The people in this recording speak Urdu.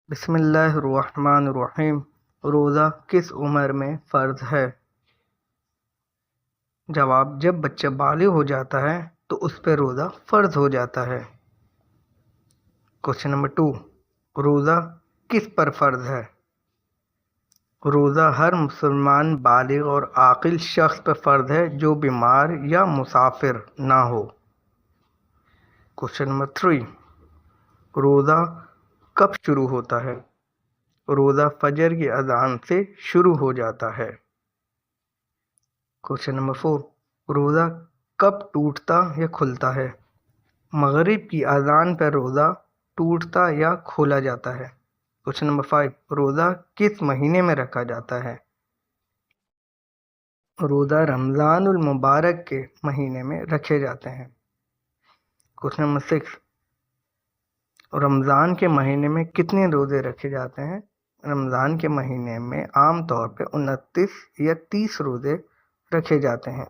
بسم اللہ الرحمن الرحیم۔ روزہ کس عمر میں فرض ہے؟ جواب: جب بچہ بالغ ہو جاتا ہے تو اس پہ روزہ فرض ہو جاتا ہے۔ کوشچن نمبر 2، روزہ کس پر فرض ہے؟ روزہ ہر مسلمان بالغ اور عاقل شخص پر فرض ہے جو بیمار یا مسافر نہ ہو۔ کوشچن نمبر 3، روزہ کب شروع ہوتا ہے؟ روزہ فجر کی اذان سے شروع ہو جاتا ہے۔ کوشچن نمبر 4، روزہ کب ٹوٹتا یا کھلتا ہے؟ مغرب کی اذان پر روزہ ٹوٹتا یا کھولا جاتا ہے۔ کوشچن نمبر 5، روزہ کس مہینے میں رکھا جاتا ہے؟ روزہ رمضان المبارک کے مہینے میں رکھے جاتے ہیں۔ کوشچن نمبر 6، رمضان کے مہینے میں کتنے روزے رکھے جاتے ہیں؟ رمضان کے مہینے میں عام طور پہ 29 یا 30 روزے رکھے جاتے ہیں۔